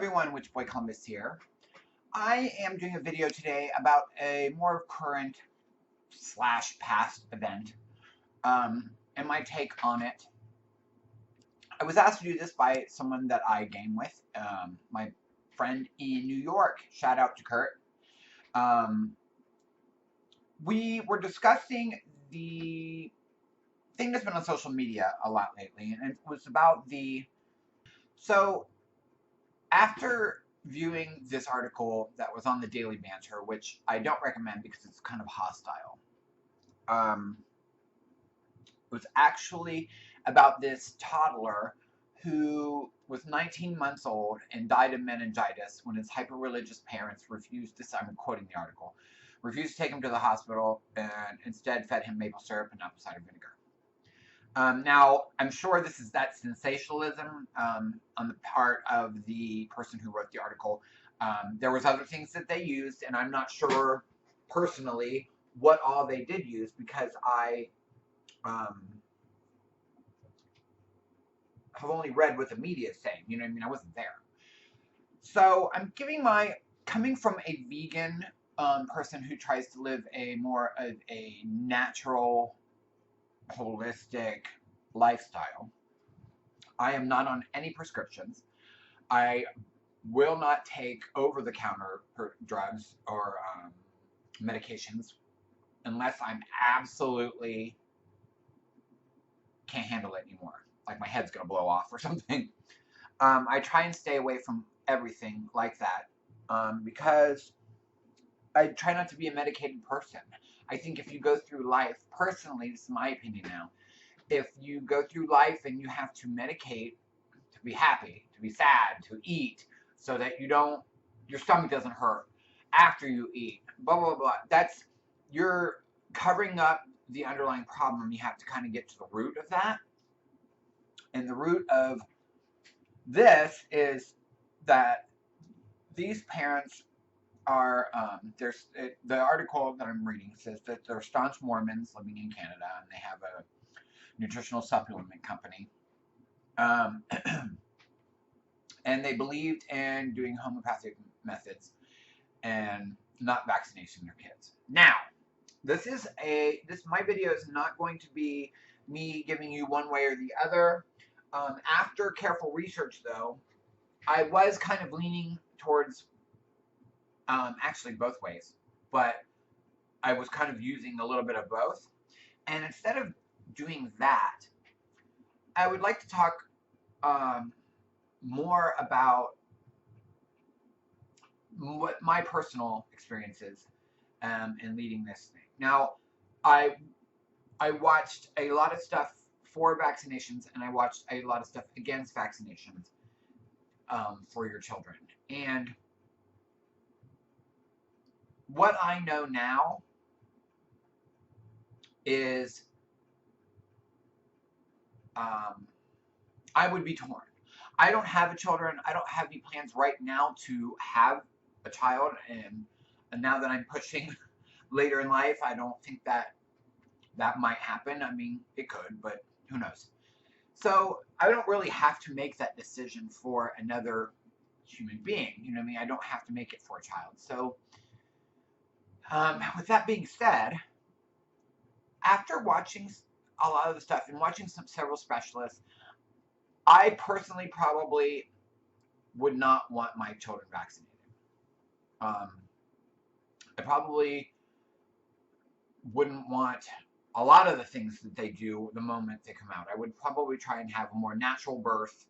everyone, Witch Boy Columbus here. I am doing a video today about a more current / past event, and my take on it. I was asked to do this by someone that I game with, my friend in New York. Shout out to Kurt. We were discussing the thing that's been on social media a lot lately, and it was about So, after viewing this article that was on the Daily Banter, which I don't recommend because it's kind of hostile, it was actually about this toddler who was 19 months old and died of meningitis when his hyper-religious parents refused to, I'm quoting the article, refused to take him to the hospital and instead fed him maple syrup and apple cider vinegar. Now, I'm sure this is that sensationalism on the part of the person who wrote the article. There was other things that they used, and I'm not sure personally what all they did use because I have only read what the media is saying. You know what I mean? I wasn't there. So I'm giving coming from a vegan person who tries to live a more of a natural, holistic lifestyle. I am not on any prescriptions. I will not take over-the-counter drugs or medications unless I'm absolutely can't handle it anymore. Like my head's gonna blow off or something. I try and stay away from everything like that because I try not to be a medicated person. I think if you go through life, personally, this is my opinion now, if you go through life and you have to medicate to be happy, to be sad, to eat, so that your stomach doesn't hurt after you eat, blah, blah, blah, you're covering up the underlying problem. You have to kind of get to the root of that. And the root of this is that these parents are, the article that I'm reading says that they're staunch Mormons living in Canada, and they have a nutritional supplement company. And they believed in doing homeopathic methods and not vaccinating their kids. Now, my video is not going to be me giving you one way or the other. After careful research, though, I was kind of leaning towards actually both ways, but I was kind of using a little bit of both. And instead of doing that, I would like to talk more about what my personal experiences in leading this thing. Now, I watched a lot of stuff for vaccinations, and I watched a lot of stuff against vaccinations for your children. And what I know now is I would be torn. I don't have children. I don't have any plans right now to have a child, and now that I'm pushing later in life, I don't think that might happen. I mean, it could, but who knows? So I don't really have to make that decision for another human being. You know what I mean? I don't have to make it for a child. So with that being said, after watching a lot of the stuff and watching several specialists, I personally probably would not want my children vaccinated. I probably wouldn't want a lot of the things that they do the moment they come out. I would probably try and have a more natural birth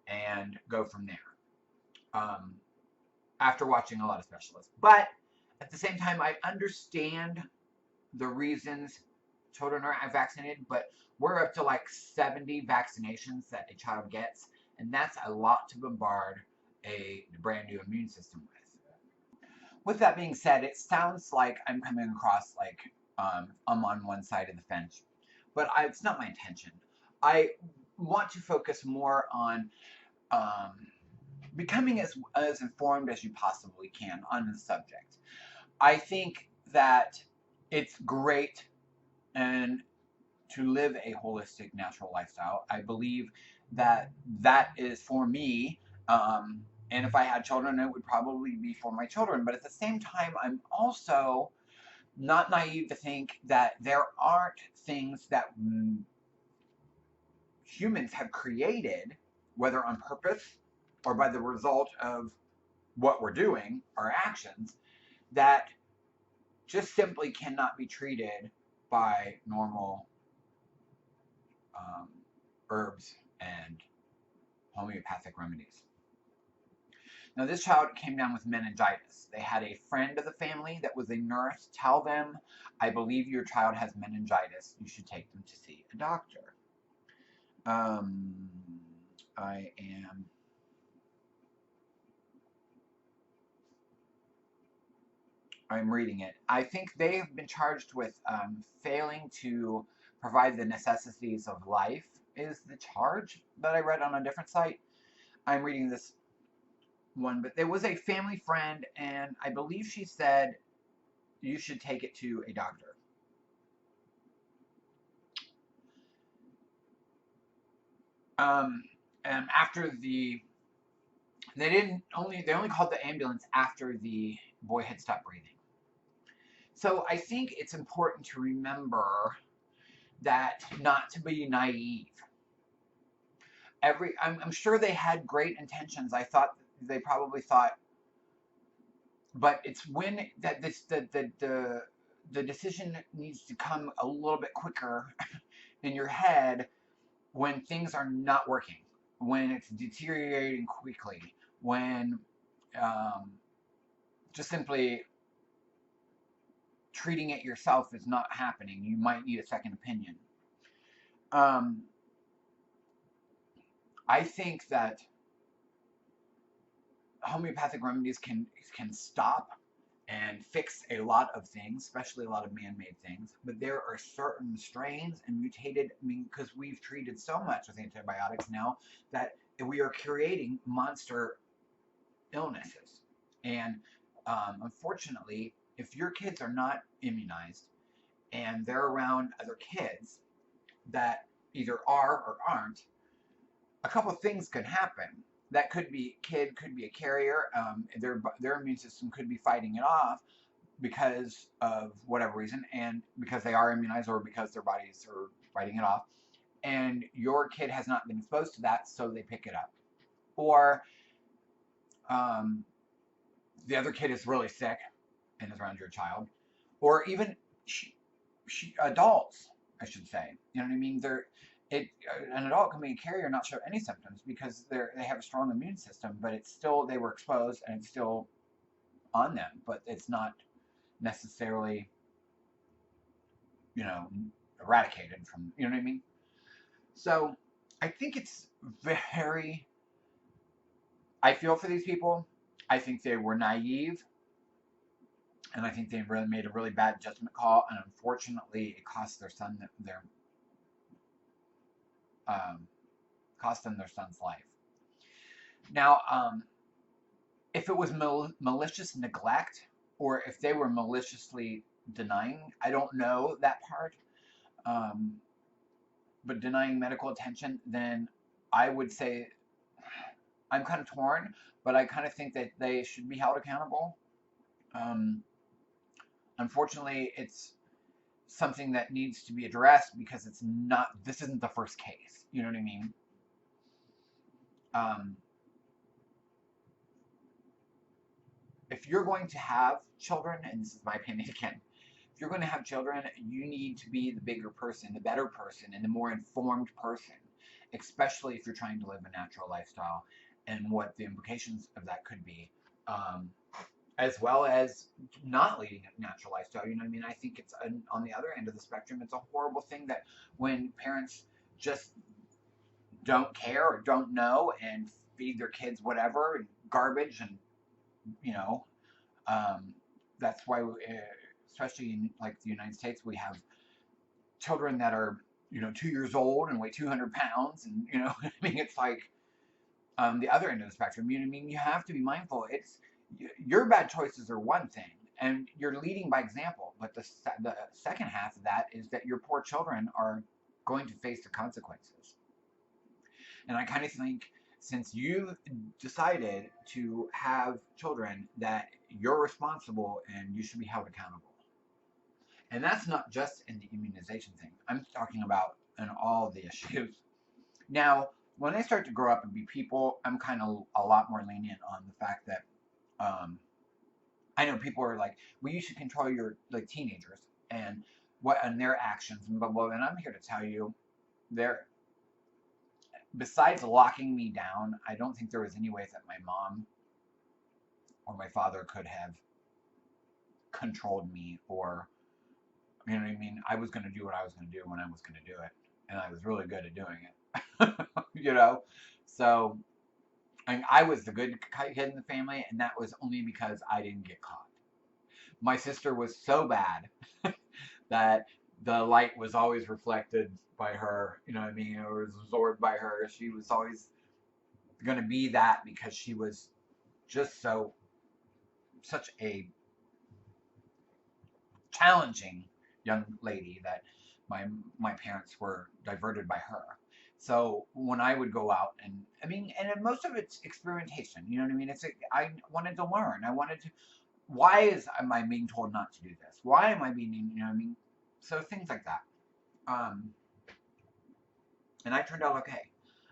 and go from there after watching a lot of specialists. But at the same time, I understand the reasons children aren't vaccinated, but we're up to like 70 vaccinations that a child gets, and that's a lot to bombard a brand new immune system with. With that being said, it sounds like I'm coming across like I'm on one side of the fence, but it's not my intention. I want to focus more on becoming as informed as you possibly can on the subject. I think that it's great and to live a holistic, natural lifestyle. I believe that is, for me, And if I had children, it would probably be for my children. But at the same time, I'm also not naive to think that there aren't things that humans have created, whether on purpose or by the result of what we're doing, our actions, that just simply cannot be treated by normal um, herbs and homeopathic remedies. Now, this child came down with meningitis. They had a friend of the family that was a nurse tell them, I believe your child has meningitis. You should take them to see a doctor. Um, I am. I'm reading it. I think they have been charged with failing to provide the necessities of life, is the charge that I read on a different site. I'm reading this one, but there was a family friend, and I believe she said you should take it to a doctor. Um, and after they only called the ambulance after the boy had stopped breathing. So I think it's important to remember that not to be naive. I'm sure they had great intentions. I thought they probably thought, but it's when that this the decision needs to come a little bit quicker in your head when things are not working, when it's deteriorating quickly, when um, just simply treating it yourself is not happening. You might need a second opinion. Um, I think that homeopathic remedies can stop and fix a lot of things, especially a lot of man-made things. But there are certain strains and mutated. I mean, because we've treated so much with antibiotics now that we are creating monster illnesses. And unfortunately, if your kids are not immunized and they're around other kids that either are or aren't, a couple of things could happen. That could be kid could be a carrier. Their immune system could be fighting it off because of whatever reason, and because they are immunized or because their bodies are fighting it off. And your kid has not been exposed to that, so they pick it up. Or um, the other kid is really sick and is around your child, or even adults, I should say. You know what I mean? An adult can be a carrier and not show any symptoms because they have a strong immune system, but it's still they were exposed and it's still on them, but it's not necessarily you know eradicated from you know what I mean. So I think it's very. I feel for these people. I think they were naive, and I think they really made a really bad judgment call, and unfortunately, it cost their son their um, cost them their son's life. Now, if it was malicious neglect or if they were maliciously denying, I don't know that part, um, but denying medical attention, then I would say I'm kind of torn, but I kind of think that they should be held accountable. Um, Unfortunately, it's something that needs to be addressed because this isn't the first case. You know what I mean? Um, if you're going to have children, and this is my opinion again, if you're going to have children, you need to be the bigger person, the better person, and the more informed person, especially if you're trying to live a natural lifestyle and what the implications of that could be, as well as not leading a natural lifestyle. You know what I mean? I think it's on the other end of the spectrum. It's a horrible thing that when parents just don't care or don't know and feed their kids whatever and garbage and you know um, that's why especially in like the United States we have children that are 2 years old and weigh 200 pounds and I mean it's like the other end of the spectrum. You know what I mean? You have to be mindful. It's your bad choices are one thing and you're leading by example, but the second half of that is that your poor children are going to face the consequences. And I kind of think since you've decided to have children, that you're responsible and you should be held accountable. And that's not just in the immunization thing. I'm talking about in all the issues. Now, when they start to grow up and be people, I'm kind of a lot more lenient on the fact that I know people are like, well, you should control your like teenagers and what and their actions and blah blah. And I'm here to tell you, there. Besides locking me down, I don't think there was any ways that my mom or my father could have controlled me, or you know what I mean. I was going to do what I was going to do when I was going to do it, and I was really good at doing it. You know, so I was the good kid in the family, and that was only because I didn't get caught. My sister was so bad that the light was always reflected by her, you know what I mean, or was absorbed by her. She was always going to be that because she was just such a challenging young lady that my parents were diverted by her. So when I would go out, and I mean, and most of it's experimentation, you know what I mean? I wanted to learn. I wanted to. Why am I being told not to do this? Why am I being, you know what I mean? So things like that. Um, and I turned out okay.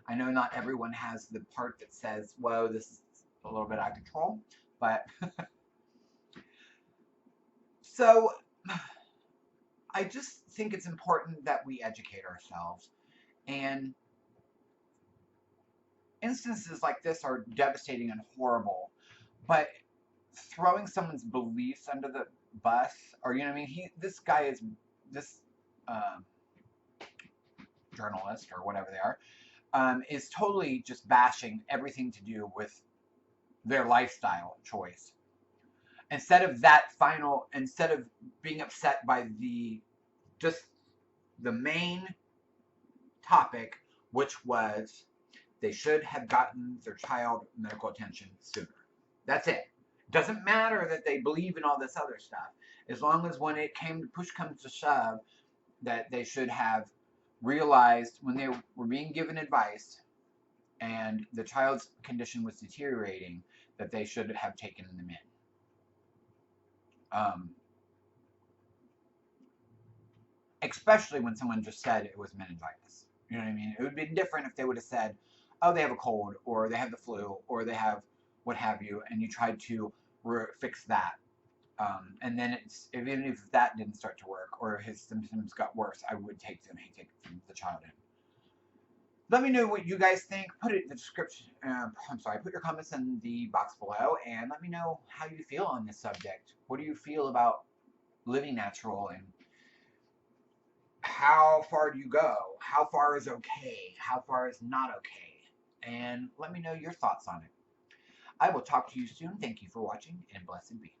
I know not everyone has the part that says, "Whoa, this is a little bit out of control," but so I just think it's important that we educate ourselves. And instances like this are devastating and horrible, but throwing someone's beliefs under the bus, or you know what I mean? This guy is this uh, journalist or whatever they are, is totally just bashing everything to do with their lifestyle choice. Instead of being upset by just the main topic, which was they should have gotten their child medical attention sooner. That's it. Doesn't matter that they believe in all this other stuff. As long as when push comes to shove, that they should have realized when they were being given advice and the child's condition was deteriorating, that they should have taken them in. Especially when someone just said it was meningitis. You know what I mean? It would have been different if they would have said, oh, they have a cold, or they have the flu, or they have what have you, and you tried to fix that. And then even if that didn't start to work, or his symptoms got worse, I would take the child in. Let me know what you guys think. Put it in the description. Put your comments in the box below, and let me know how you feel on this subject. What do you feel about living natural, and how far do you go? How far is okay? How far is not okay? And let me know your thoughts on it. I will talk to you soon. Thank you for watching, and blessed be.